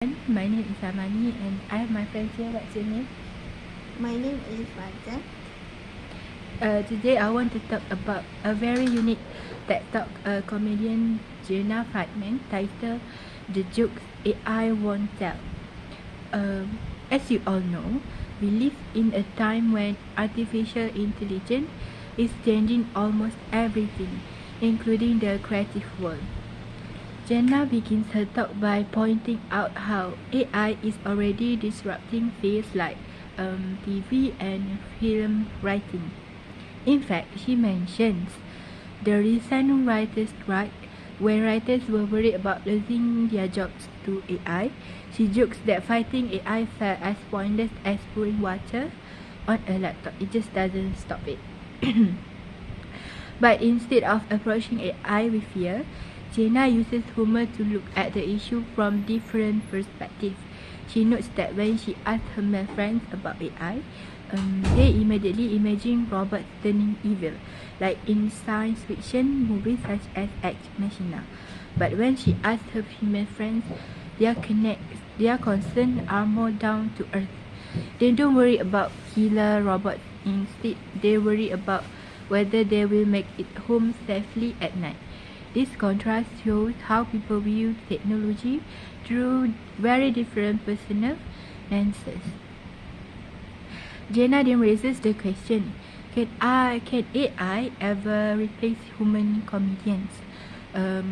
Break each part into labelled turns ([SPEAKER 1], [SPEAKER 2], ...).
[SPEAKER 1] My name is Amani and I have my friends here. What's your name?
[SPEAKER 2] My name is Faza.
[SPEAKER 1] Today I want to talk about a very unique TED Talk comedian Jenna Friedman titled The Jokes AI Won't Tell. As you all know, we live in a time when artificial intelligence is changing almost everything, including the creative world. Jenna begins her talk by pointing out how AI is already disrupting fields like TV and film writing. In fact, she mentions the recent writers' strike when writers were worried about losing their jobs to AI. She jokes that fighting AI felt as pointless as pouring water on a laptop. It just doesn't stop it. But instead of approaching AI with fear, Jenna uses humor to look at the issue from different perspectives. She notes that when she asks her male friends about AI, they immediately imagine robots turning evil, like in science fiction movies such as Ex Machina. But when she asks her female friends, their concerns are more down to earth. They don't worry about killer robots. Instead, they worry about whether they will make it home safely at night. This contrast shows how people view technology through very different personal lenses. Jenna then raises the question, can AI ever replace human comedians?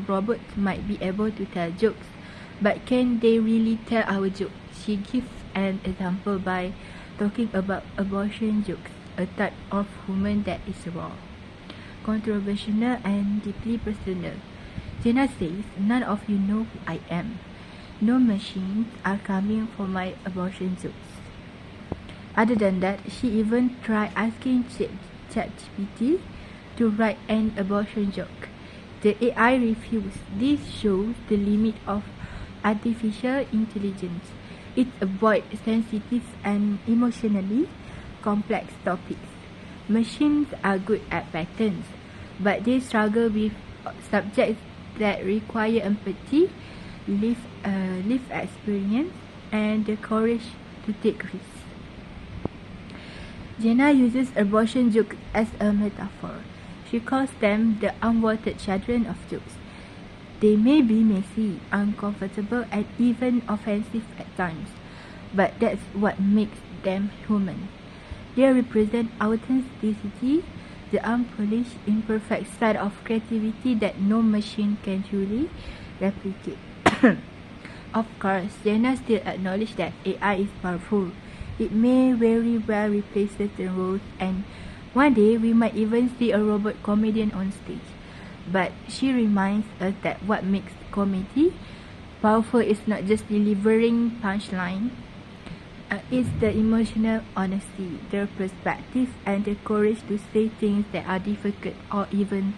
[SPEAKER 1] Robots might be able to tell jokes, but can they really tell our jokes? She gives an example by talking about abortion jokes, a type of humor that is raw, controversial and deeply personal. Jenna says, none of you know who I am. No machines are coming for my abortion jokes. Other than that, she even tried asking ChatGPT to write an abortion joke. The AI refused. This shows the limit of artificial intelligence. It avoids sensitive and emotionally complex topics. Machines are good at patterns, but they struggle with subjects that require empathy, lived experience, and the courage to take risks. Jenna uses abortion jokes as a metaphor. She calls them the unwanted children of jokes. They may be messy, uncomfortable, and even offensive at times, but that's what makes them human. They represent authenticity, the unpolished, imperfect side of creativity that no machine can truly replicate. Of course, Jenna still acknowledges that AI is powerful. It may very well replace certain roles, and one day we might even see a robot comedian on stage. But she reminds us that what makes comedy powerful is not just delivering punchline. It's the emotional honesty, the perspective, and the courage to say things that are difficult or even.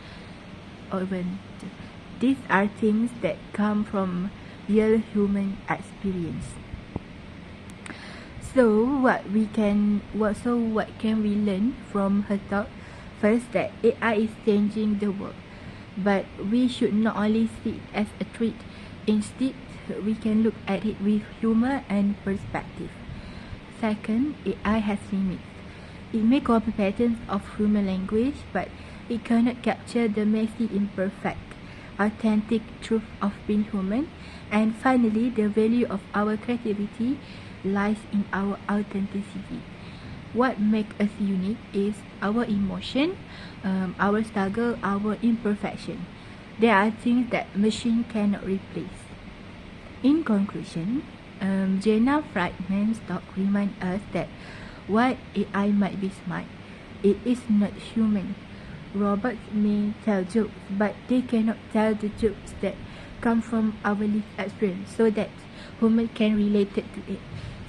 [SPEAKER 1] These are things that come from real human experience. So what can we learn from her talk? First, that AI is changing the world, but we should not only see it as a threat. Instead, we can look at it with humor and perspective. Second, AI has limits. It may copy patterns of human language, but it cannot capture the messy, imperfect, authentic truth of being human. And finally, the value of our creativity lies in our authenticity. What makes us unique is our emotion, our struggle, our imperfection. There are things that machine cannot replace. In conclusion, Jenna Friedman's talk reminds us that while AI might be smart, it is not human. Robots may tell jokes, but they cannot tell the jokes that come from our lived experience, so that human can relate to it.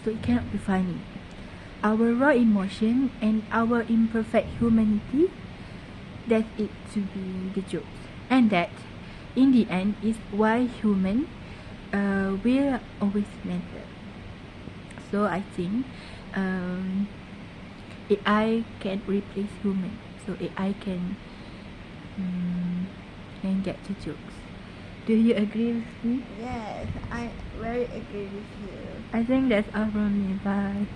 [SPEAKER 1] So it cannot be funny. Our raw emotion and our imperfect humanity, that's it to be the jokes. And that, in the end, is why human will always matter. So I think AI can replace human. So AI can get the jokes. Do you agree with me?
[SPEAKER 2] Yes, I very agree with you.
[SPEAKER 1] I think that's all from me. Bye.